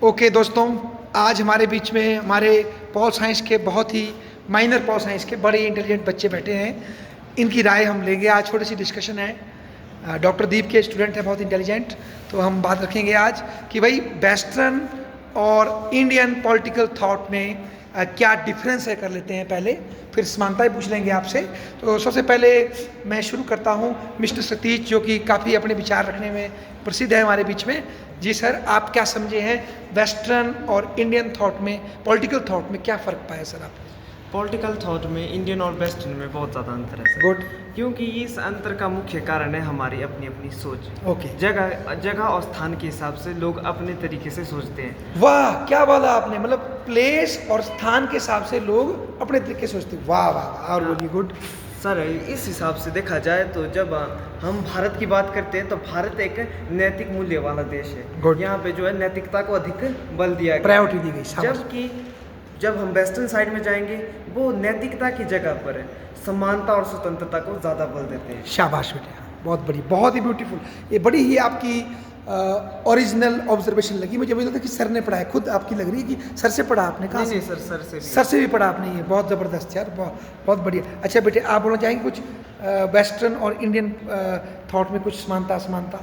Okay दोस्तों, आज हमारे बीच में हमारे पॉल साइंस के बहुत ही माइनर पॉल साइंस के बड़े इंटेलिजेंट बच्चे बैठे हैं। इनकी राय हम लेंगे। आज छोटी सी डिस्कशन है। डॉक्टर दीप के स्टूडेंट हैं, बहुत इंटेलिजेंट। तो हम बात रखेंगे आज कि भाई वेस्टर्न और इंडियन पॉलिटिकल थॉट में क्या डिफरेंस है, कर लेते हैं पहले, फिर समानताएं पूछ लेंगे आपसे। तो सबसे पहले मैं शुरू करता हूँ मिस्टर सतीश, जो कि काफ़ी अपने विचार रखने में प्रसिद्ध है हमारे बीच में। जी सर, आप क्या समझे हैं वेस्टर्न और इंडियन थॉट में, पॉलिटिकल थॉट में क्या फ़र्क पाया सर आप? पॉलिटिकल थॉट में इंडियन और वेस्टर्न में बहुत ज़्यादा अंतर है सर। गुड। क्योंकि इस अंतर का मुख्य कारण है हमारी अपनी अपनी सोच। ओके। जगह और स्थान के हिसाब से लोग अपने तरीके से सोचते हैं। वाह, क्या बोला आपने, मतलब प्लेस और स्थान के हिसाब से लोग अपने तरीके से सोचते हैं। वाह वाह वाह, और बोलिए। गुड सर, इस हिसाब से देखा जाए तो जब हम भारत की बात करते हैं तो भारत एक नैतिक मूल्य वाला देश है। Good. यहाँ पे जो है नैतिकता को अधिक बल दिया गया, प्रायोरिटी दी गई। शाबाश। जबकि जब हम वेस्टर्न साइड में जाएंगे वो नैतिकता की जगह पर समानता और स्वतंत्रता को ज़्यादा बल देते हैं। शाबाश बेटे, बहुत बड़ी, बहुत ही ब्यूटीफुल। ये बड़ी ही आपकी ओरिजिनल ऑब्जर्वेशन लगी मुझे लगता है कि सर ने पढ़ा है, खुद आपकी लग रही है कि सर से पढ़ा आपने। कहाँ नहीं से? सर सर से भी पढ़ा आपने। ये बहुत ज़बरदस्त यार, बहुत बहुत बढ़िया। अच्छा बेटे, आप बोलना चाहेंगे कुछ वेस्टर्न और इंडियन थॉट में कुछ समानता असमानता?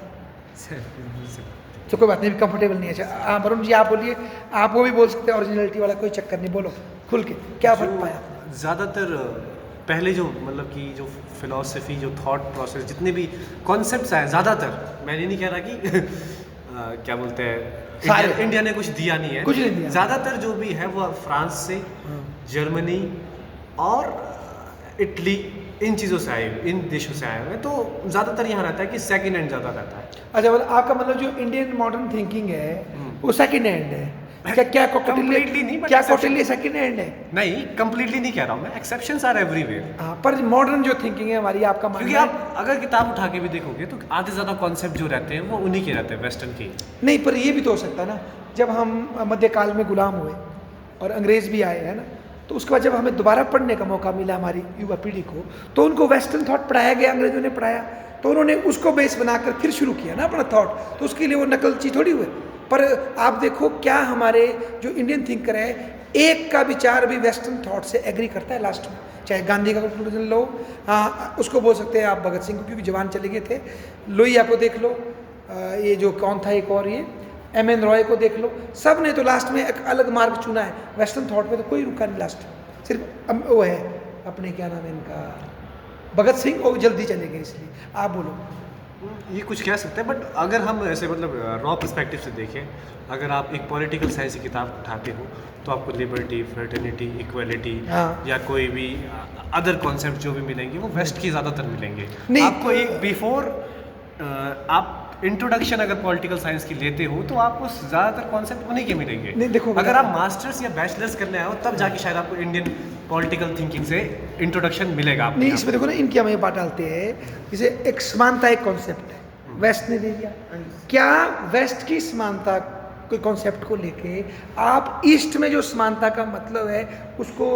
तो कोई बात नहीं, कंफर्टेबल नहीं है। अच्छा वरुण जी, आप बोलिए। आप वो भी बोल सकते हैं, ओरिजिनलिटी वाला कोई चक्कर नहीं, बोलो खुल के, क्या फर्क पाया? ज़्यादातर पहले जो मतलब कि जो फिलॉसफी, जो थॉट प्रोसेस, जितने भी कॉन्सेप्ट्स आए, ज़्यादातर, मैं ये नहीं कह रहा कि क्या बोलते हैं, इंडिया ने कुछ दिया नहीं है, कुछ नहीं दिया। ज़्यादातर जो भी है वो फ्रांस से, जर्मनी और इटली, इन चीज़ों से आए हुए, इन देशों से आए हुए हैं। तो ज़्यादातर यहाँ रहता है कि सेकेंड हैंड ज़्यादा रहता है। अच्छा, मतलब आपका मतलब जो इंडियन मॉडर्न थिंकिंग है वो सेकंड हैंड है? क्या Completely नहीं, but क्या exception- कौटिल्य सेकंड हैंड है? नहीं, कंप्लीटली नहीं कह रहा हूँ मैं, एक्सेप्शंस आर एवरीवेयर। हाँ, पर मॉडर्न जो थिंकिंग है हमारी, आपका क्योंकि मानना आप अगर किताब उठा के भी देखोगे तो आधे ज़्यादा कॉन्सेप्ट जो रहते हैं वो उन्हीं के रहते हैं, वेस्टर्न के। नहीं, पर ये भी तो हो सकता है ना, जब हम मध्यकाल में गुलाम हुए और अंग्रेज भी आए हैं ना, तो उसके बाद जब हमें दोबारा पढ़ने का मौका मिला हमारी युवा पीढ़ी को, तो उनको वेस्टर्न थॉट पढ़ाया गया, अंग्रेजों ने पढ़ाया, तो उन्होंने उसको बेस बनाकर फिर शुरू किया ना अपना थॉट। तो उसके लिए वो नकलची थोड़ी हुए। पर आप देखो, क्या हमारे जो इंडियन थिंकर है, एक का विचार भी वेस्टर्न थॉट से एग्री करता है लास्ट में। चाहे गांधी का कंक्लूजन लो, हाँ उसको बोल सकते हैं आप भगत सिंह को, क्योंकि जवान चले गए थे। लोहिया को देख लो, ये जो कौन था एक और, ये एम.एन. रॉय को देख लो, सब ने तो लास्ट में एक अलग मार्ग चुना है। वेस्टर्न थॉट में तो कोई रुका नहीं लास्ट में, सिर्फ वो है अपने, क्या नाम है इनका, भगत सिंह, वो जल्दी चले गए। इसलिए आप बोलो। ये कुछ कह सकते हैं, बट अगर हम ऐसे मतलब रॉ पर्सपेक्टिव से देखें, अगर आप एक पॉलिटिकल साइंस की किताब उठाते हो तो आपको लिबर्टी, फ्रेटर्निटी, इक्वलिटी, हाँ। या कोई भी अदर कॉन्सेप्ट जो भी मिलेंगे वो वेस्ट की ज़्यादातर मिलेंगे। नहीं, आपको एक बिफोर आप इंट्रोडक्शन अगर पॉलिटिकल साइंस की लेते हो तो आपको ज़्यादातर कॉन्सेप्ट उन्हीं के मिलेंगे। नहीं, देखो, अगर आप मास्टर्स या बैचलर्स करने आए हो तब जाके शायद आपको इंडियन पॉलिटिकल थिंकिंग से इंट्रोडक्शन मिलेगा आपको। नहीं, इसमें देखो ना, इनकी हम ये बात डालते हैं, जैसे एक समानता एक कॉन्सेप्ट है, वेस्ट ने दे दिया। क्या वेस्ट की समानता कोई कॉन्सेप्ट को लेके आप ईस्ट में जो समानता का मतलब है उसको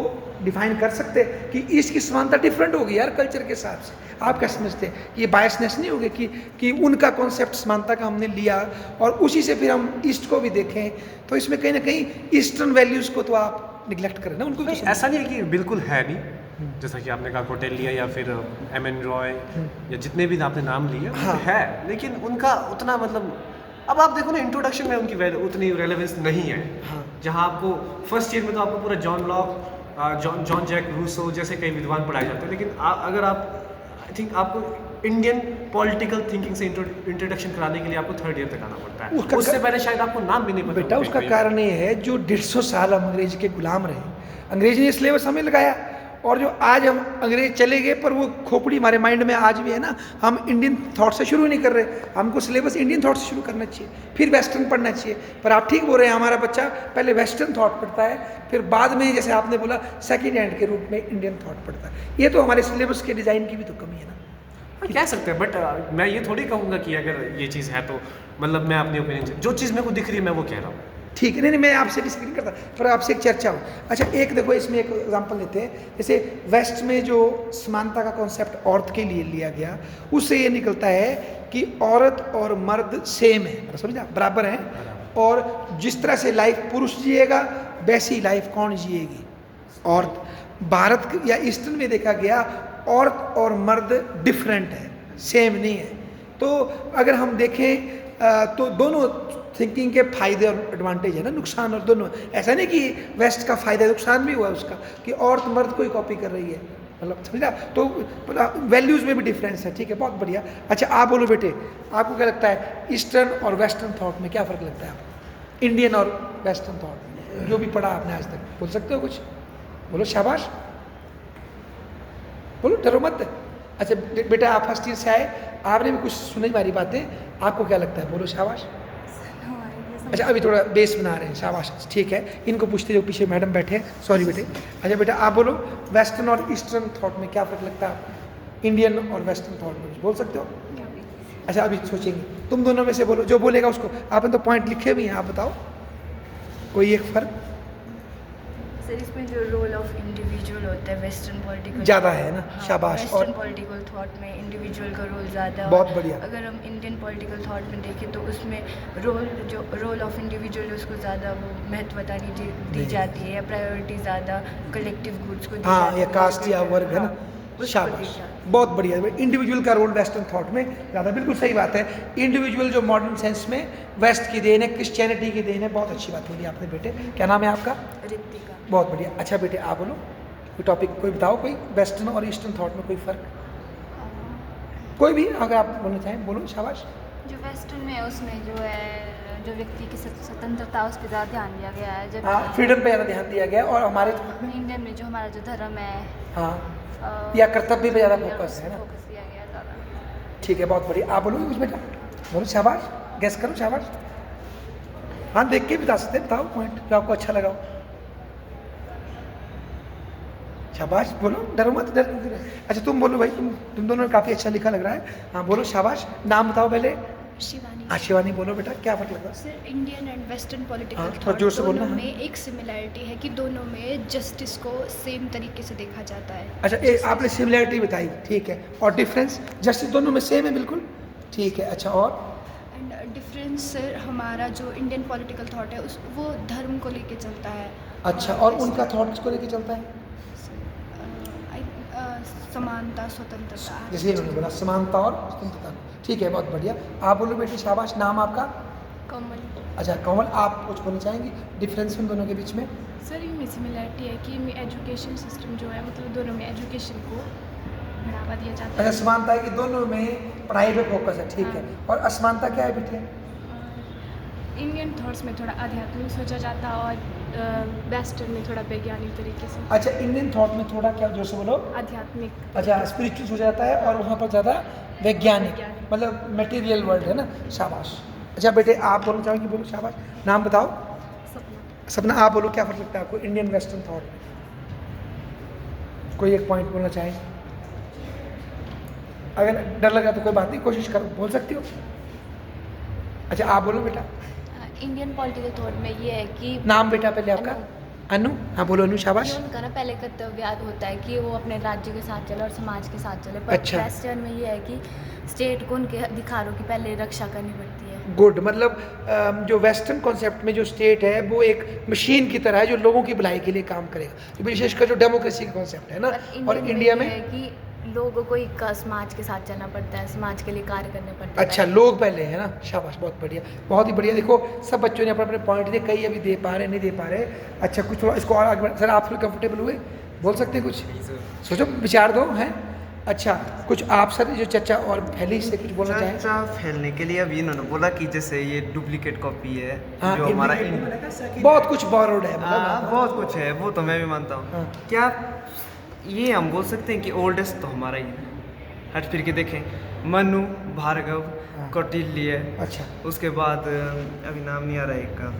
डिफाइन कर सकते हैं कि ईस्ट की समानता डिफरेंट होगी यार कल्चर के हिसाब से? आप क्या समझते हैं, ये बायसनेस नहीं होगी कि उनका कॉन्सेप्ट समानता का हमने लिया और उसी से फिर हम ईस्ट को भी देखें? तो इसमें कहीं ना कहीं ईस्टर्न वैल्यूज़ को तो आप निगलेक्ट करें ना, उनको भी तो ऐसा नहीं है कि बिल्कुल है नहीं, जैसा कि आपने कहा कौटिल्य या फिर एम.एन. रॉय या जितने भी आपने नाम लिए हाँ। है, लेकिन उनका उतना मतलब, अब आप देखो ना इंट्रोडक्शन में उनकी उतनी रेलेवेंस नहीं है। हाँ। जहाँ आपको फर्स्ट ईयर में तो आपको पूरा John Locke, Jean Jacques Rousseau जैसे कई विद्वान पढ़ाए जाते हैं, लेकिन अगर आप, आई थिंक आपको इंडियन पॉलिटिकल थिंकिंग से इंट्रोडक्शन कराने के लिए आपको थर्ड ईयर तक आना पड़ता है। उससे पहले शायद आपको नाम भी नहीं पता बेटा, होगा उसका कहीं। कारण ये है, जो 150 साल हम अंग्रेज के गुलाम रहे, अंग्रेज ने सिलेबस हमें लगाया, और जो आज हम अंग्रेज चले गए, पर वो खोपड़ी हमारे माइंड में आज भी है ना, हम इंडियन थॉट से शुरू नहीं कर रहे। हमको सिलेबस इंडियन थॉट से शुरू करना चाहिए, फिर वेस्टर्न पढ़ना चाहिए। पर आप ठीक बोल रहे हैं, हमारा बच्चा पहले वेस्टर्न थॉट पढ़ता है, फिर बाद में जैसे आपने बोला सेकेंड हैंड के रूप में इंडियन थॉट पढ़ता है। ये तो हमारे सिलेबस के डिज़ाइन की भी तो कमी है ना। कह सकते हैं, बट मैं ये थोड़ी कहूँगा कि अगर ये चीज़ है तो मतलब मैं अपनी ओपिनियन, जो चीज़ मेरे को दिख रही है मैं वो कह रहा हूँ। ठीक है, नहीं, मैं आपसे डिस्कस नहीं करता, पर आपसे एक चर्चा हो। अच्छा, एक देखो, इसमें एक एग्जांपल लेते हैं, जैसे वेस्ट में जो समानता का कॉन्सेप्ट औरत के लिए लिया गया, उससे ये निकलता है कि औरत और मर्द सेम है, समझा, बराबर हैं। और जिस तरह से लाइफ पुरुष जिएगा वैसी लाइफ कौन जिएगी, औरत। भारत या ईस्टर्न में देखा गया औरत और मर्द डिफरेंट है, सेम नहीं है। तो अगर हम देखें तो दोनों थिंकिंग के फायदे और एडवांटेज है ना, नुकसान और दोनों। ऐसा नहीं कि वेस्ट का फायदा नुकसान भी हुआ उसका कि औरत मर्द को ही कॉपी कर रही है, मतलब समझा। तो वैल्यूज़ में भी डिफरेंस है, ठीक है, बहुत बढ़िया। अच्छा आप बोलो बेटे, आपको क्या लगता है ईस्टर्न और वेस्टर्न थॉट में क्या फ़र्क लगता है आपको, इंडियन और वेस्टर्न थॉट में, जो भी पढ़ा आपने आज तक, बोल सकते हो कुछ, बोलो शाबाश, बोलो डरो मत। अच्छा बेटा आप फर्स्ट ईयर से आए, आपने भी कुछ सुनी हमारी बातें, आपको क्या लगता है, बोलो शाबाश। अच्छा अभी थोड़ा बेस बना रहे हैं, शाबाश, ठीक है। इनको पूछते जो पीछे मैडम बैठे हैं, सॉरी बेटे। अच्छा बेटा आप बोलो वेस्टर्न और ईस्टर्न थॉट में क्या फ़र्क लगता है आपको, इंडियन और वेस्टर्न थॉट में, बोल सकते हो। अच्छा अभी सोचेंगे, तुम दोनों में से बोलो, जो बोलेगा उसको। आपने तो पॉइंट लिखे हुए हैं, आप बताओ कोई एक फ़र्क। सर इसमें जो रोल ऑफ इंडिविजुअल होता है वेस्टर्न पॉलिटिकल ज़्यादा है ना, शाबाश। वेस्टर्न और पॉलिटिकल थॉट में इंडिविजुअल का रोल ज़्यादा है। बहुत बढ़िया। अगर हम इंडियन पॉलिटिकल थॉट में देखें तो उसमें रोल ऑफ इंडिविजुअल उसको ज़्यादा वो महत्वता नहीं दी जाती है, या प्रायोरिटी ज़्यादा कलेक्टिव गुड्स को दी हाँ, जाती या है, कास्ट या वर्ग है ना, उसको दी शाबाश, जाती है। बहुत बढ़िया। इंडिविजुअल का रोल वेस्टर्न थॉट में ज़्यादा, बिल्कुल सही बात है। इंडिविजुअल जो मॉडर्न सेंस में वेस्ट की देन है, क्रिश्चियनिटी की देन है, बहुत अच्छी बात बोली आपने बेटे। क्या नाम है आपका, रितिका। बहुत बढ़िया। अच्छा बेटे आप बोलो कोई टॉपिक, कोई बताओ, कोई वेस्टर्न और ईस्टर्न थॉट में कोई फ़र्क, कोई भी अगर आप बोलना चाहें, बोलो शाबाश। जो वेस्टर्न में है उसमें जो है जो व्यक्ति की स्वतंत्रता उस पर ज़्यादा ध्यान दिया गया है, जब हाँ, फ्रीडम पे ज़्यादा ध्यान दिया गया, और हमारे थॉट में इंडियन में जो हमारा जो धर्म है हाँ, या कर्तव्य पे ज़्यादा फोकस है ना, फोकस दिया गया ज़्यादा। ठीक है, बहुत बढ़िया। आप बोलो कुछ बेटा, बोलो शाबाश, गैस करो शाबाश। हाँ देख के भी बता सकते हैं, बताओ पॉइंट जो आपको अच्छा लगा। शाबाश, बोलो डरो मत, डर। अच्छा तुम बोलो भाई, तुम दोनों ने काफ़ी अच्छा लिखा लग रहा है। हाँ बोलो शाबाश, नाम बताओ पहले। शिवानी। हाँ शिवानी बोलो बेटा, क्या फर्क लगा। सर इंडियन एंड वेस्टर्न हाँ, पॉलिटिकल थोड़ा थॉट जोर से बोलना, दोनों हाँ। में एक सिमिलैरिटी है कि दोनों में जस्टिस को सेम तरीके से देखा जाता है। अच्छा एक आपने सिमिलैरिटी बताई, ठीक है, और डिफरेंस जस्टिस दोनों में सेम है बिल्कुल, ठीक है। अच्छा और एंड डिफरेंस सर हमारा जो इंडियन पॉलिटिकल थॉट है उस वो धर्म को लेके चलता है। अच्छा, और उनका थॉट किसको लेके चलता है, समानता स्वतंत्रता। जैसे इन्होंने बोला समानता और स्वतंत्रता, ठीक है, बहुत बढ़िया। आप बोलो बेटी शाबाश, नाम आपका। कॉमन। अच्छा कमल, आप कुछ बोलना चाहेंगे डिफरेंस उन दोनों के बीच में। सर इनमें सिमिलैरिटी है कि इनमें एजुकेशन सिस्टम जो है मतलब दोनों में एजुकेशन को बढ़ावा दिया जाता अच्छा है। समानता है कि दोनों में पढ़ाई पे फोकस है, ठीक है, और असमानता क्या है बेटे। इंडियन थॉट्स में थोड़ा आध्यात्मिक सोचा जाता है और वेस्टर्न में थोड़ा वैज्ञानिक तरीके से। अच्छा इंडियन थॉट में थोड़ा क्या, जोर से बोलो। आध्यात्मिक। अच्छा स्पिरिचुअल हो जाता है, और वहाँ पर ज़्यादा वैज्ञानिक, मतलब मटेरियल वर्ल्ड है ना, शाबाश। अच्छा बेटे आप बोलना चाहोगे, बोलो शाबाश, नाम बताओ। सपना आप बोलो क्या फर्क लगता है आपको इंडियन वेस्टर्न थॉट में, कोई एक पॉइंट बोलना चाहें। अगर डर लगा तो कोई बात नहीं, कोशिश करो, बोल सकती हो। अच्छा आप बोलो बेटा, इंडियन पॉलिटिकल थॉट में ये है कि नाम बेटा पहले आपका। अनु, हाँ बोलो अनु, शाबाश। ये उनका ना पहले कर्तव्य होता है कि वो अपने राज्य के साथ चले और समाज के साथ चले, पर अच्छा। वेस्टर्न में ये है कि स्टेट को उनके अधिकारों की पहले रक्षा करनी पड़ती है। गुड, मतलब जो वेस्टर्न कॉन्सेप्ट में जो स्टेट है वो एक मशीन की तरह है जो लोगों की भलाई के लिए काम करेगा, तो विशेषकर जो डेमोक्रेसी का कॉन्सेप्ट है ना, पर और इंडिया में ये है कि लोगों को एक समाज के साथ चलना पड़ता है, समाज के लिए कार्य करने पड़ते हैं। अच्छा लोग पहले है ना, शाबाश, बहुत बढ़िया, बहुत ही बढ़िया। देखो सब बच्चों ने अपने अपने पॉइंट दिए, कई अभी दे पा रहे नहीं दे पा रहे। अच्छा कुछ थोड़ा इसको और आगे सर, आप थोड़े कंफर्टेबल हुए, बोल सकते हैं कुछ, सोचो विचार दो हैं। अच्छा कुछ आप सर जो चर्चा और फैली से कुछ बोलना चाहें। चर्चा फैलने के लिए अभी इन्होंने बोला कि जैसे ये डुप्लीकेट कॉपी है, हाँ, जो हमारा बहुत कुछ बोरोड है, हाँ मतलब बहुत कुछ है, वो तो मैं भी मानता हूँ। हाँ। क्या ये हम बोल सकते हैं कि ओल्डेस्ट तो हमारा ही है। हट फिर के देखें, मनु, भार्गव, हाँ। कौटिल्य, अच्छा उसके बाद अभी नाम नहीं आ रहा है एक का,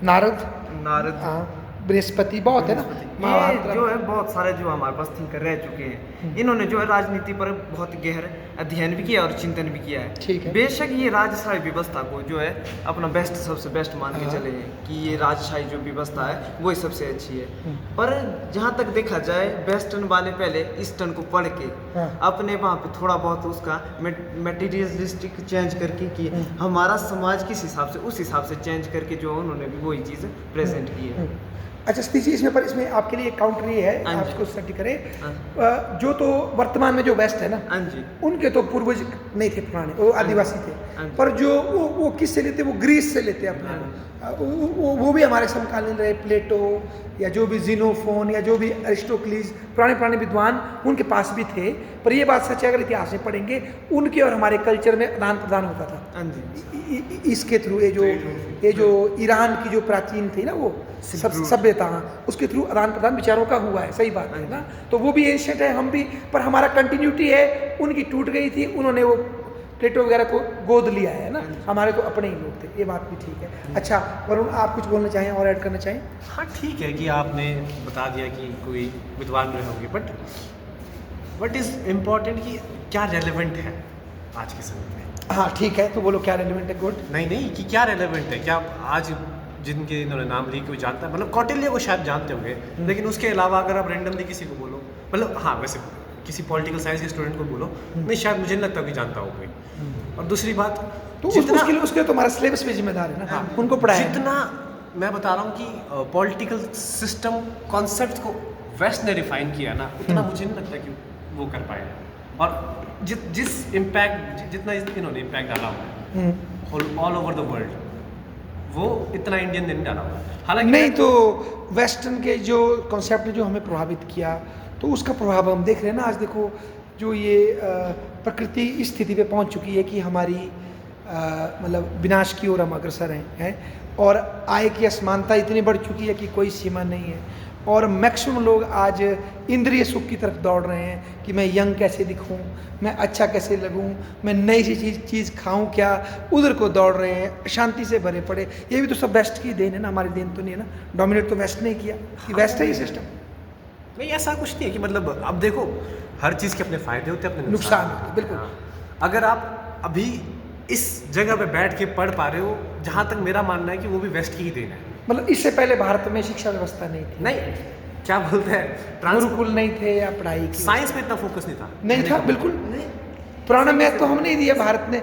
नारद, नारद, हाँ बृहस्पति बहुत है ना, ये महाभारत जो है बहुत सारे जो हमारे पास थिंकर रह चुके हैं, इन्होंने जो है राजनीति पर बहुत गहर अध्ययन भी किया और चिंतन भी किया ठीक है। है। बेशक ये राजशाही व्यवस्था को जो है अपना बेस्ट, सबसे बेस्ट मान के हाँ। चले हैं कि ये राजशाही जो व्यवस्था है वही सबसे अच्छी है। पर जहाँ तक देखा जाए वेस्टर्न वाले पहले ईस्टर्न को पढ़ के हाँ। अपने वहाँ पे थोड़ा बहुत उसका मटेरियलिस्टिक चेंज करके कि हमारा समाज किस हिसाब से, उस हिसाब से चेंज करके जो उन्होंने भी वही चीज़ प्रेजेंट की है। अच्छा सतीश जी, इसमें पर इसमें आपके लिए एक काउंटर ये है, हाँ आप जी। इसको स्टडी करें। हाँ। जो तो वर्तमान में जो वेस्ट है ना, हाँ जी। उनके तो पूर्वज नहीं थे, पुराने वो आदिवासी थे, हाँ। पर जो वो किससे लेते, वो ग्रीस से लेते अपने को। वो भी हमारे समकालीन रहे, प्लेटो या जो भी जीनोफोन या जो भी अरिस्टोक्लीज, पुराने विद्वान उनके पास भी थे। पर ये बात सच है, अगर इतिहास में पढ़ेंगे उनके और हमारे कल्चर में आदान प्रदान होता था। हाँ जी। इसके थ्रू ये जो ईरान की जो प्राचीन थी ना वो सभ्यता, उसके थ्रू आदान प्रदान विचारों का हुआ है, सही बात है ना। तो वो भी एंशिएंट है, हम भी, पर हमारा कंटिन्यूटी है, उनकी टूट गई थी, उन्होंने वो प्लेटो वगैरह को गोद लिया है ना, हमारे तो अपने ही लोग थे, ये बात भी ठीक है। अच्छा वरुण, आप कुछ बोलना चाहें और ऐड करना चाहें? हाँ ठीक है कि आपने बता दिया कि कोई विद्वान रहे होंगे, बट वट इज़ इम्पॉर्टेंट कि क्या रेलेवेंट है आज के समय में। हाँ ठीक है, तो बोलो क्या रेलिवेंट है। गुड। नहीं कि क्या रेलेवेंट है, क्या आज जिनके इन्होंने नाम लिए कोई जानता है, मतलब कौटिल्य को शायद जानते होंगे, लेकिन उसके अलावा अगर आप रैंडमली किसी को बोलो, मतलब हाँ वैसे किसी पॉलिटिकल साइंस के स्टूडेंट को बोलो, नहीं शायद मुझे नहीं लगता कि जानता हो कोई। और दूसरी बात, तो उसके लिए तो हमारा सिलेबस भी जिम्मेदार है ना, उनको पढ़ाया है। जितना मैं बता रहा हूँ कि पॉलिटिकल सिस्टम कॉन्सेप्ट को वेस्ट ने डिफाइन किया ना, उतना मुझे नहीं लगता कि वो कर पाएगा। और जिस इम्पैक्ट, जितना इन्होंने इम्पैक्ट डाला हुआ है ऑल ओवर द वर्ल्ड, वो इतना इंडियन ने नहीं डाला हुआ। हालांकि नहीं, तो वेस्टर्न के जो कॉन्सेप्ट ने जो हमें प्रभावित किया, तो उसका प्रभाव हम देख रहे हैं ना। आज देखो जो ये प्रकृति इस स्थिति पे पहुंच चुकी है कि हमारी मतलब विनाश की ओर हम अग्रसर हैं, और आय की असमानता इतनी बढ़ चुकी है कि कोई सीमा नहीं है, और मैक्सिमम लोग आज इंद्रिय सुख की तरफ दौड़ रहे हैं कि मैं यंग कैसे दिखूं, मैं अच्छा कैसे लगूं, मैं नई सी चीज़ खाऊं क्या, उधर को दौड़ रहे हैं, शांति से भरे पड़े। ये भी तो सब वेस्ट की देन है ना, हमारी देन तो नहीं है ना। डोमिनेट तो वेस्ट ने किया, कि वेस्ट है ये सिस्टम। नहीं ऐसा कुछ नहीं है कि मतलब अब देखो हर चीज़ के अपने फायदे होते हैं, अपने नुकसान होते हैं। होते, बिल्कुल। हाँ। अगर आप अभी इस जगह पे बैठ के पढ़ पा रहे हो, जहाँ तक मेरा मानना है कि वो भी वेस्ट की ही देन है। मतलब इससे पहले भारत में शिक्षा व्यवस्था नहीं थी, नहीं क्या बोलते हैं, गुरुकुल नहीं थे या पढ़ाई की साइंस पे इतना फोकस नहीं था। नहीं था, बिल्कुल। पुराना मैथ तो हम नहीं दिया भारत ने,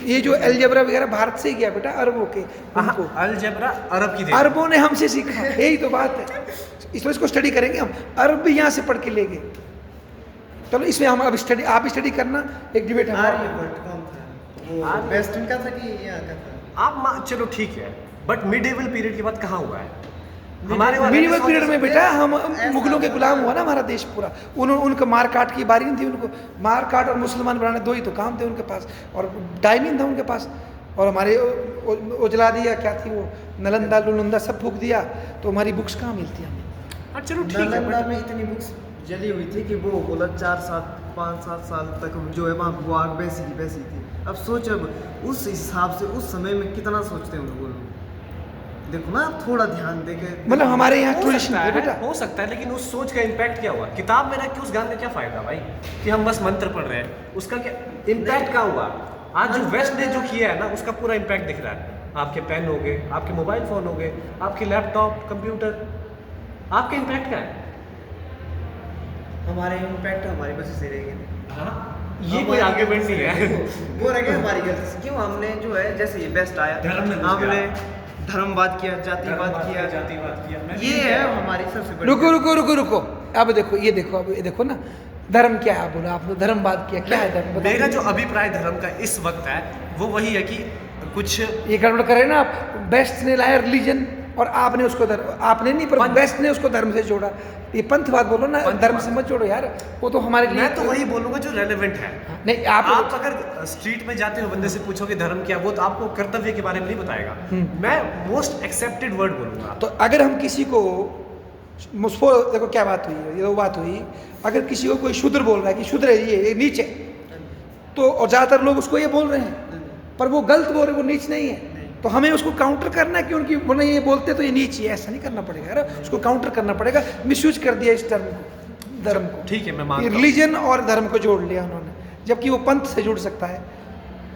ये जो अलजेब्रा वगैरह भारत से ही गया बेटा, अरबों के उनको, अलजेब्रा अरब की देन। अरबों ने हमसे सीखा, यही तो बात है। इसलिए इसको स्टडी करेंगे हम, अरब भी यहाँ से पढ़ के ले गए। चलो इसमें हम अब स्टडी, आप स्टडी करना, एक डिबेट हमारा। वेस्टर्न का था कि यहाँ का था? आप चलो ठीक है, बट मिडिवल पीरियड के बाद कहाँ हुआ है हमारे मिडिवल पीरियड में बेटा हम मुगलों के गुलाम हुआ ना हमारा देश पूरा। उनका मार काट की बारी नहीं थी, उनको मार काट और मुसलमान बनाने, दो ही तो काम थे उनके पास, और टाइमिंग था उनके पास। और हमारे उजला दिया, क्या थी वो, नलंदा लुलंदा सब फूक दिया, तो हमारी बुक्स कहाँ मिलती हमें। चलो ठीक है, नालंदा में इतनी बुक्स जली हुई थी कि वो बोला 5-7 साल तक जो है वहाँ वो आग वैसी थी। अब सोच, अब उस हिसाब से उस समय में कितना सोचते हैं वो लोग, देखो ना, थोड़ा ध्यान देके। मतलब हमारे यहाँ हो ट्रेडिशन सकता है है, बेटा। हो सकता है, लेकिन उस सोच का इम्पैक्ट क्या हुआ? किताब में रख के उस ज्ञान का क्या फायदा भाई, कि हम बस मंत्र पढ़ रहे हैं, उसका क्या इम्पैक्ट क्या हुआ? आज जो वेस्ट ने जो किया है ना, उसका पूरा इम्पैक्ट दिख रहा है। आपके पेन हो गए, आपके मोबाइल फ़ोन हो गए, आपके लैपटॉप कंप्यूटर, आपके इम्पैक्ट क्या है? हमारे इम्पैक्ट हमारी वजह से रह गए। ये कोई आर्ग्यूमेंट नहीं है। वो रह गए हमारी गलती से। क्यों? हमने जो है जैसे ये बेस्ट आया, धर्म में घुस हमने गया। धर्मवाद किया, जातिवाद किया, जातिवाद किया। ये है हमारी सबसे बड़ी। रुको। अब देखो, ये देखो ना, धर्म क्या है, बोला आपने धर्मवाद किया, क्या है धर्म? मेरा जो अभिप्राय धर्म का इस वक्त है वो वही है कि कुछ ये गड़बड़ करे ना आप। बेस्ट ने लाया रिलीजन और आपने उसको आपने नहीं, पर बेस्ट ने उसको धर्म से जोड़ा। ये पंथवाद बोलो ना, धर्म से मत जोड़ो यार, वो तो हमारे लिए। मैं तो वही बोलूंगा जो रेलेवेंट है। नहीं, आप अगर स्ट्रीट में जाते हो, बंदे से पूछोगे धर्म क्या, वो तो आपको कर्तव्य के बारे में नहीं बताएगा। मैं मोस्ट एक्सेप्टेड वर्ड बोलूंगा। तो अगर हम किसी को देखो क्या बात हुई है, ये वो बात हुई, अगर किसी को कोई शूद्र बोल रहा है कि शूद्र है ये नीच है, तो और ज़्यादातर लोग उसको ये बोल रहे हैं, पर वो गलत बोल रहे, वो नीच नहीं है। तो हमें उसको काउंटर करना है कि उनकी बोले ये बोलते तो ये नीच है, ऐसा नहीं करना पड़ेगा यार, उसको काउंटर करना पड़ेगा। मिसयूज कर दिया इस टर्म को, धर्म को, ठीक है, मैं मानता हूं। रिलीजन और धर्म को जोड़ लिया उन्होंने, जबकि वो पंथ से जुड़ सकता है।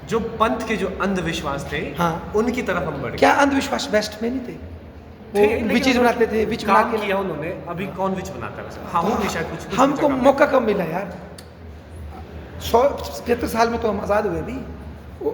जो पंथ के जो अंधविश्वास थे, हाँ। उनकी तरफ हम बढ़े। क्या अंधविश्वास वेस्ट में नहीं थे? वो लेकिन विचेज बनाते थे, विच बना काम के किया उन्होंने। अभी कौन विच बनाता है वैसे? हाँ, होंगे शायद कुछ हमको जगह पे। मौका कब मिला यार? 175 साल में तो हम आज़ाद हुए भी,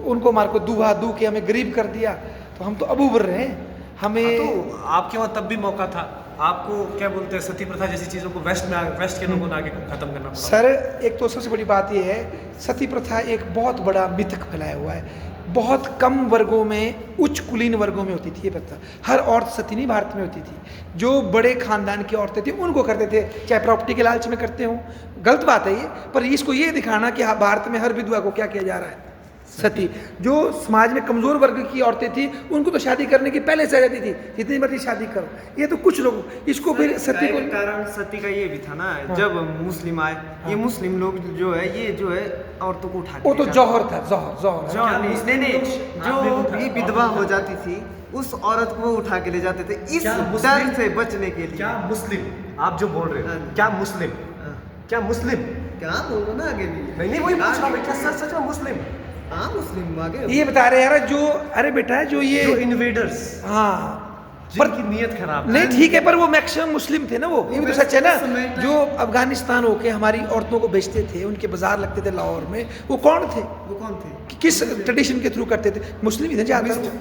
उनको मार को दुहा दू के हमें गरीब कर दिया, तो हम तो अब उभर रहे हैं। हमें तो आपके वहाँ तब भी मौका था। आपको क्या बोलते हैं, सती प्रथा जैसी चीज़ों को वेस्ट के लोगों ने आगे खत्म करना पड़ा। सर एक तो सबसे बड़ी बात यह है, सती प्रथा एक बहुत बड़ा मिथक फैलाया हुआ है। बहुत कम वर्गों में, उच्च कुलीन वर्गों में होती थी ये प्रथा। हर औरत सती नहीं भारत में होती थी। जो बड़े खानदान की औरतें थी उनको करते थे, चाहे प्रॉपर्टी के लालच में करते हों। गलत बात है ये, पर इसको ये दिखाना कि हाँ भारत में हर विधवा को क्या किया जा रहा है, सती। जो समाज में कमज़ोर वर्ग की औरतें थी उनको तो शादी करने की पहले से रहती थी, जितनी मर्जी शादी करो। ये तो कुछ लोग इसको फिर सती को, कारण सती का ये भी था ना, जब मुस्लिम आए, ये मुस्लिम लोग जो है, ये जो है औरतों को उठा के वो तो ले जाते जौहर था, जौहर जो नहीं, जो भी विधवा हो जाती थी उस औरत को उठा के ले जाते थे इस क्या डर मुस्लिम- से बचने के लिए। क्या मुस्लिम, आप जो बोल रहे हो, हाँ। क्या मुस्लिम, हाँ। क्या मुस्लिम? क्या बोलो ना आगे भी। नहीं वही पूछ रहा हूँ, क्या सच में मुस्लिम? हाँ मुस्लिम आगे। ये बता रहे यार जो, अरे बेटा जो ये जो इन्वेडर्स, हाँ जिनकी नीयत खराब है। नहीं ठीक है, पर वो मैक्सिमम मुस्लिम थे ना, वो ये भी तो सच है ना। उस समय जो अफगानिस्तान होके हमारी औरतों को बेचते थे, उनके बाजार लगते थे लाहौर में, वो कौन थे? वो कौन थे? किस ट्रेडिशन के थ्रू करते थे? मुस्लिम ही थे ज़्यादातर।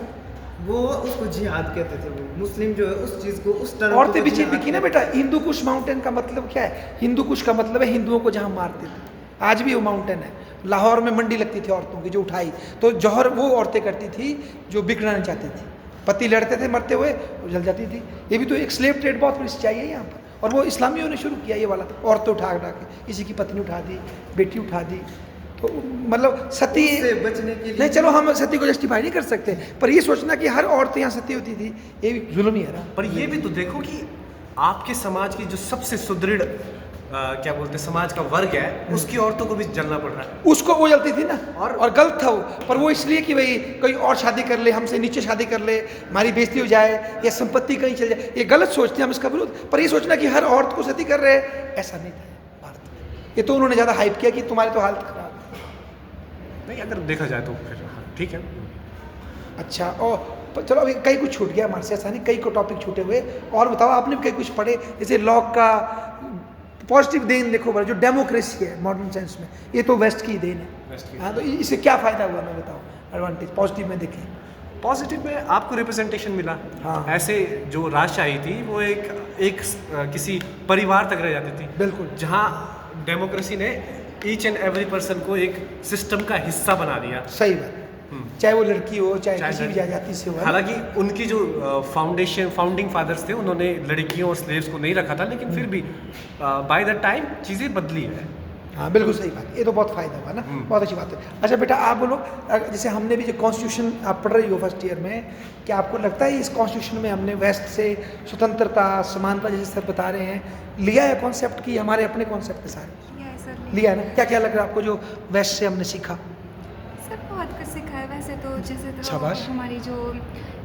वो उसको जिहाद कहते थे। वो मुस्लिम जो है उस चीज को, उस टर्म औरतें बिची बिकी ना बेटा। हिंदू कुश माउंटेन का मतलब क्या है? हिंदू कुश का मतलब है हिंदुओं को जहाँ मारते थे। आज भी वो माउंटेन है। लाहौर में मंडी लगती थी औरतों की, जो उठाई तो जौहर वो औरतें करती थी जो बिगड़ना नहीं चाहती थी। पति लड़ते थे मरते हुए, वो जल जाती थी। ये भी तो एक स्लेव ट्रेड बहुत बड़ी सच्चाई है यहाँ पर, और वो इस्लामियों ने शुरू किया ये वाला। औरतें उठा के, किसी की पत्नी उठा दी, बेटी उठा दी, तो मतलब सती से बचने के लिए। नहीं, चलो हम सती को जस्टिफाई नहीं कर सकते, पर ये सोचना कि हर औरत यहाँ सती होती थी, ये भी जुल्म ही है ना। पर ये भी तो देखो कि आपके समाज की जो सबसे सुदृढ़ क्या बोलते हैं समाज का वर्ग है, उसकी औरतों को भी जलना पड़ रहा है। उसको वो जलती थी ना, और गलत था वो। पर वो इसलिए कि भाई कोई और शादी कर ले, हमसे नीचे शादी कर ले, हमारी बेइज्जती हो जाए या संपत्ति कहीं चल जाए, ये गलत सोचते हैं हम इसका विरोध। पर ये सोचना कि हर औरत को सती कर रहे हैं, ऐसा नहीं था भारत में। ये तो उन्होंने ज़्यादा हाइप किया कि तुम्हारी तो हालत खराब है। नहीं, अगर देखा जाए तो फिर हाँ, ठीक है। अच्छा, और चलो अभी कई कुछ छूट गया हमारे से, ऐसा नहीं, कई को टॉपिक छूटे हुए। और बताओ, आपने भी कई कुछ पढ़े, जैसे लॉक का पॉजिटिव देन देखो बड़ा, जो डेमोक्रेसी है मॉडर्न सेंस में, ये तो वेस्ट की देन है। हाँ, तो इससे क्या फ़ायदा हुआ मैं बताओ, एडवांटेज पॉजिटिव में देखें। पॉजिटिव में आपको रिप्रेजेंटेशन मिला। हाँ। ऐसे जो राजशाही थी वो एक किसी परिवार तक रह जाती थी। बिल्कुल। जहाँ डेमोक्रेसी ने ईच एंड एवरी पर्सन को एक सिस्टम का हिस्सा बना दिया। सही बात, चाहे वो लड़की हो, चाहे किसी भी जाति से हो। हालांकि उनकी जो फाउंडिंग फादर्स थे, उन्होंने लड़कियों और स्लेव्स को नहीं रखा था, लेकिन फिर भी बाय द टाइम चीज़ें बदली है। हाँ बिल्कुल सही बात, ये तो बहुत फ़ायदा हुआ ना, बहुत अच्छी बात है। अच्छा बेटा आप बोलो, जैसे हमने भी जो कॉन्स्टिट्यूशन आप पढ़ रही हो फर्स्ट ईयर में, क्या आपको लगता है इस कॉन्स्टिट्यूशन में हमने वेस्ट से स्वतंत्रता, समानता जैसे सर बता रहे हैं, लिया है कॉन्सेप्ट की हमारे अपने कॉन्सेप्ट के सारे? लिया है ना? क्या क्या लग रहा है आपको जो वेस्ट से हमने सीखा? सर बहुत कुछ सीखा है वैसे तो, जैसे तो शाबाश। हमारी जो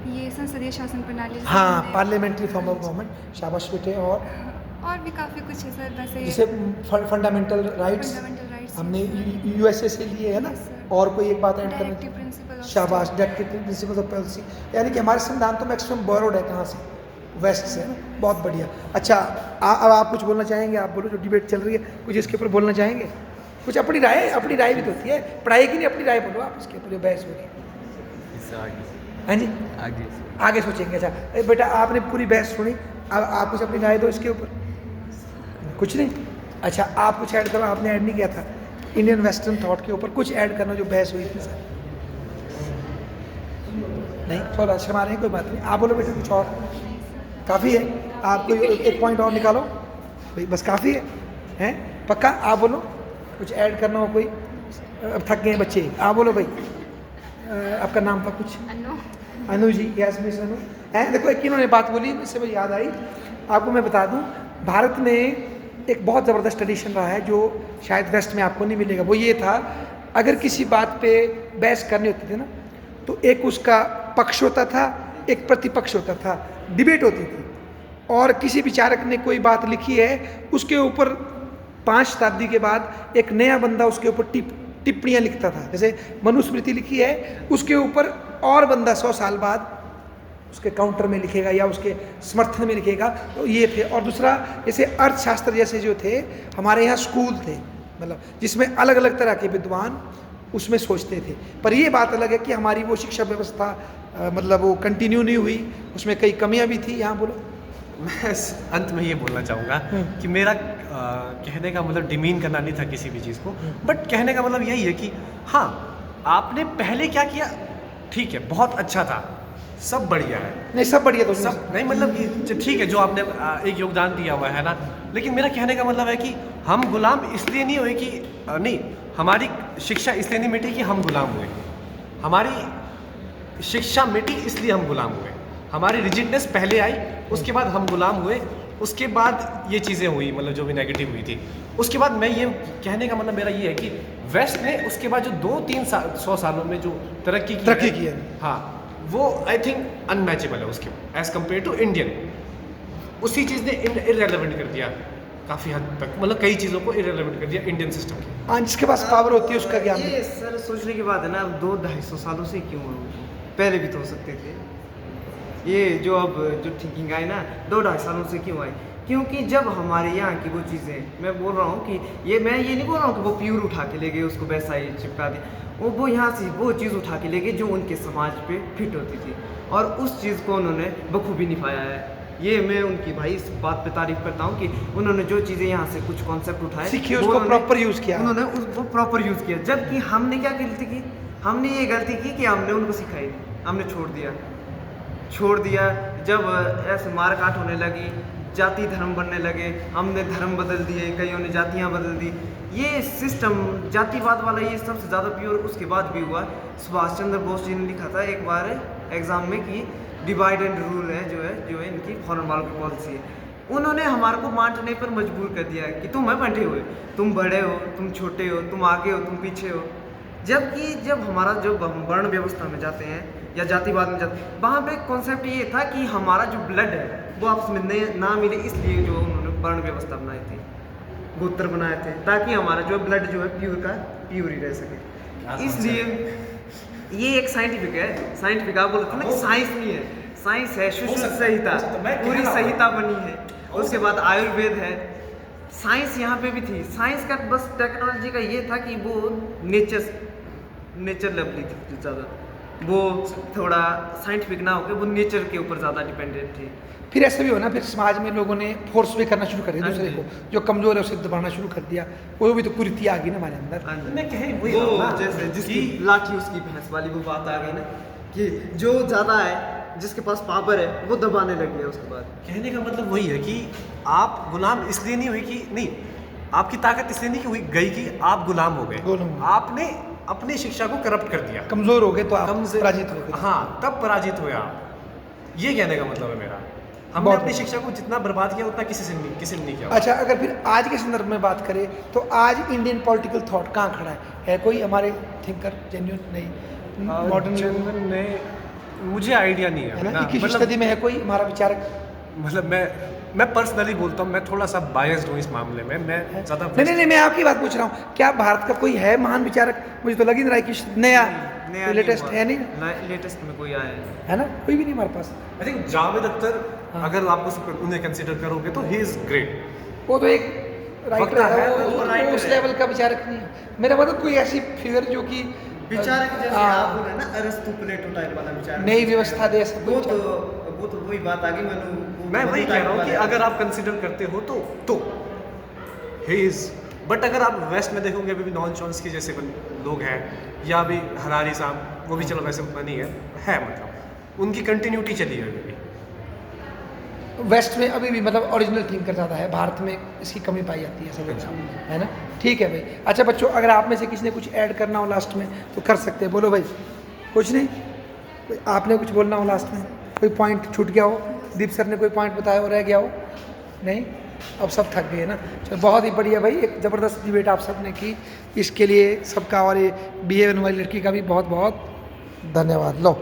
ये संसदीय शासन प्रणाली, जैसे हाँ, हमने- पार्लियामेंट्री फॉर्म ऑफ गवर्नमेंट, शाबाश बेटे। और भी काफ़ी कुछ है सर वैसे, जैसे फंडामेंटल राइट्स फंडामेंटल राइट्स हमने यूएसए से लिए है ना। Yes, sir. और कोई एक बात ऐड डायरेक्टिव करना? प्रिंसिपल ऑफ शाबाश, डायरेक्टिव प्रिंसिपल्स ऑफ पॉलिसी, यानी कि हमारे संविधान तो मैक्सिमम बोरोड है कहाँ से? वेस्ट से, है ना। बहुत बढ़िया। अच्छा अब आप कुछ बोलना चाहेंगे? आप बोलो, जो डिबेट चल रही है, कुछ इसके ऊपर बोलना चाहेंगे? कुछ अपनी राय भी तो होती है, पढ़ाई की नहीं, अपनी राय बोलो आप इसके ऊपर, जो बहस हो रही है। हाँ जी, आगे सोचेंगे। अच्छा बेटा आपने पूरी बहस सुनी, अब आप कुछ अपनी राय दो इसके ऊपर। कुछ नहीं? अच्छा आप कुछ ऐड करो, आपने ऐड नहीं किया था इंडियन वेस्टर्न थॉट के ऊपर, कुछ ऐड करना जो बहस हुई थी सर। नहीं, थोड़ा शर्मा रहे हैं, कोई बात नहीं। आप बोलो बेटा कुछ और, काफ़ी है। आप कोई एक पॉइंट और निकालो भाई, बस काफ़ी है पक्का? आप बोलो कुछ ऐड करना हो कोई, अब थक गए बच्चे। आप बोलो भाई, आपका नाम था कुछ? अनु जी, यस मिस अनु। देखो एक इन्होंने बात बोली, इससे मुझे याद आई, आपको मैं बता दूं, भारत में एक बहुत ज़बरदस्त ट्रेडिशन रहा है जो शायद वेस्ट में आपको नहीं मिलेगा। वो ये था, अगर किसी बात पे बहस करनी होती थी ना, तो एक उसका पक्ष होता था, एक प्रतिपक्ष होता था, डिबेट होती थी। और किसी विचारक ने कोई बात लिखी है, उसके ऊपर 5 शताब्दी के बाद एक नया बंदा उसके ऊपर टिप्पणियाँ लिखता था। जैसे मनुस्मृति लिखी है, उसके ऊपर और बंदा 100 साल बाद उसके काउंटर में लिखेगा या उसके समर्थन में लिखेगा। तो ये थे। और दूसरा, जैसे अर्थशास्त्र जैसे जो थे, हमारे यहाँ स्कूल थे, मतलब जिसमें अलग अलग तरह के विद्वान उसमें सोचते थे। पर ये बात अलग है कि हमारी वो शिक्षा व्यवस्था मतलब वो कंटिन्यू नहीं हुई, उसमें कई कमियां भी थी। यहाँ बोलो। मैं अंत में ये बोलना चाहूँगा कि मेरा कहने का मतलब डिमीन करना नहीं था किसी भी चीज़ को, बट कहने का मतलब यही है कि हाँ, आपने पहले क्या किया, ठीक है, बहुत अच्छा था, सब बढ़िया है। नहीं, सब बढ़िया तो सब नहीं, मतलब कि ठीक है जो आपने एक योगदान दिया हुआ है ना, लेकिन मेरा कहने का मतलब है कि हम गुलाम इसलिए नहीं हुए कि नहीं, हमारी शिक्षा इसलिए नहीं मिटी कि हम गुलाम हुए, हमारी शिक्षा मिटी इसलिए हम गुलाम हुए। हमारी रिजिडनेस पहले आई, उसके बाद हम गुलाम हुए, उसके बाद ये चीज़ें हुई, मतलब जो भी नेगेटिव हुई थी। उसके बाद मैं ये कहने का मतलब मेरा ये है कि वेस्ट ने उसके बाद जो 200-300 सालों में जो तरक्की की है, हाँ, वो आई थिंक अनमैचेबल है उसके एज कम्पेयर टू इंडियन। उसी चीज़ ने इररेलेवेंट कर दिया काफ़ी हद तक, मतलब कई चीज़ों को इररेलेवेंट कर दिया इंडियन सिस्टम की। हाँ, जिसके पास पावर होती है उसका ज्ञान। ये सर सोचने की बात है ना, अब 200-250 सालों से क्यों हो, पहले भी तो हो सकते थे। ये जो अब जो थिंकिंग आई ना 2-2.5 सालों से क्यों आई, क्योंकि जब हमारे यहाँ की वो चीज़ें, मैं बोल रहा हूँ कि मैं ये नहीं बोल रहा हूँ कि वो प्योर उठा के ले गए, उसको वैसा ही चिपका दिया, वो यहाँ से वो चीज़ उठा के ले गए जो उनके समाज पे फिट होती थी, और उस चीज़ को उन्होंने बखूबी निभाया है। ये मैं उनकी भाई इस बात पे तारीफ करता हूँ कि उन्होंने जो चीज़ें यहाँ से कुछ कॉन्सेप्ट उठाए, सीखी, उसको प्रॉपर यूज़ किया, उन्होंने वो प्रॉपर यूज़ किया। जबकि हमने क्या गलती की, हमने ये गलती की कि हमने उनको सिखाई नहीं, हमने छोड़ दिया। जब ऐसे मारकाट होने लगी, जाति धर्म बनने लगे, हमने धर्म बदल दिए, कईयों ने जातियाँ बदल दी। ये सिस्टम जातिवाद वाला ये सबसे ज़्यादा प्योर उसके बाद भी हुआ। सुभाष चंद्र बोस जी ने लिखा था एक बार एग्ज़ाम में कि डिवाइड एंड रूल है जो है इनकी फॉरेन वालों की पॉलिसी है। उन्होंने हमारे को बांटने पर मजबूर कर दिया कि तुम है बंटे हुए, तुम बड़े हो, तुम छोटे हो, तुम आगे हो, तुम पीछे हो। जबकि जब हमारा जो हम वर्ण व्यवस्था में जाते हैं या जातिवाद में जाते हैं, वहाँ पे कॉन्सेप्ट ये था कि हमारा जो ब्लड है वो आपस में ना मिले, इसलिए जो उन्होंने वर्ण व्यवस्था बनाई थी, गोत्र बनाए थे, ताकि हमारा जो ब्लड जो है प्योर ही रह सके। इसलिए ये एक साइंटिफिक है, साइंटिफिक आप बोलते हैं ना कि साइंस नहीं है, साइंस है, सुश्रुत संहिता, पूरी संहिता बनी है, उसके बाद आयुर्वेद है। साइंस यहाँ पे भी थी, साइंस का बस टेक्नोलॉजी का ये था कि वो नेचर लेवल थी ज़्यादा, वो थोड़ा साइंटिफिक ना होकर वो नेचर के ऊपर ज़्यादा डिपेंडेंट थी। फिर ऐसा भी हो ना, फिर समाज में लोगों ने फोर्स भी करना शुरू कर दिया दूसरे को, जो कमज़ोर है उसे दबाना शुरू कर दिया, वो भी तो कुरीति आ गई ना हमारे अंदर। मैं कहीं वो जैसे जिसकी लाठी उसकी भैंस वाली वो बात आ गई ना, कि जो ज़्यादा है, जिसके पास पावर है, वो दबाने लग गया। उसके बाद कहने का मतलब वही है कि आप गुलाम इसलिए नहीं हुई कि नहीं, आपकी ताकत इसलिए नहीं कि हुई गई कि आप गुलाम हो गए, आपने अपनी शिक्षा को करप्ट कर दिया, कमज़ोर हो गए तो आप पराजित हो गए। हाँ, तब पराजित हुए आप। ये कहने का मतलब है मेरा। हमने अपनी शिक्षा को जितना बर्बाद किया उतना किसी ने नहीं किया। अच्छा, अगर फिर आज के संदर्भ में बात करें तो आज इंडियन पॉलिटिकल थॉट कहाँ खड़ा है कोई हमारे थिंकर जेन्युइन नहीं मॉडर्न में? मुझे आइडिया नहीं है ना, 21वीं सदी में है कोई हमारा विचारक? मतलब मैं पर्सनली बोलता हूँ, मैं थोड़ा सा बायस्ड हूँ इस मामले में, मैं ज़्यादा नहीं, मैं आपकी बात पूछ रहा हूँ, क्या भारत का कोई है महान विचारक? मुझे तो लग ही नहीं रहा कि नया लेटेस्ट है। नहीं, लेटेस्ट में कोई आया है ना, कोई भी नहीं हमारे पास। आई थिंक जावेद अख्तर, अगर आप उन्हें कंसिडर करोगे तो ही इज ग्रेट। वो तो एक राइटर है, वो उस लेवल का विचारक नहीं है। मेरा मतलब कोई ऐसी फिगर जो कि विचारक जैसे आप बोल रहे हैं ना, अरस्तु प्लेटो टाइप वाला विचारक, नई व्यवस्था दे सकते, वो तो वही बात आ गई। मैं वही कह रहा हूँ कि अगर आप कंसिडर करते हो तो ही इज। बट अगर आप वेस्ट में देखोगे अभी भी नॉन चॉम्स्की जैसे लोग हैं, या अभी हरारी साहब, वो भी चलो वैसे उतना नहीं है मतलब उनकी कंटिन्यूटी चली है अभी भी। वेस्ट में अभी भी मतलब ओरिजिनल थिंकर ज़्यादा है, भारत में इसकी कमी पाई जाती है सब, है ना। ठीक है भाई। अच्छा बच्चों, अगर आप में से किसी ने कुछ ऐड करना हो लास्ट में तो कर सकते हैं, बोलो भाई। कुछ नहीं, आपने कुछ बोलना हो लास्ट में, कोई पॉइंट छूट गया हो, दीप सर ने कोई पॉइंट बताया हो रह गया हो? नहीं, अब सब थक गए ना। चलो बहुत ही बढ़िया भाई, एक ज़बरदस्त डिबेट आप सब ने की, इसके लिए सबका और ये BA बनने वाली लड़की का भी बहुत बहुत धन्यवाद। लो।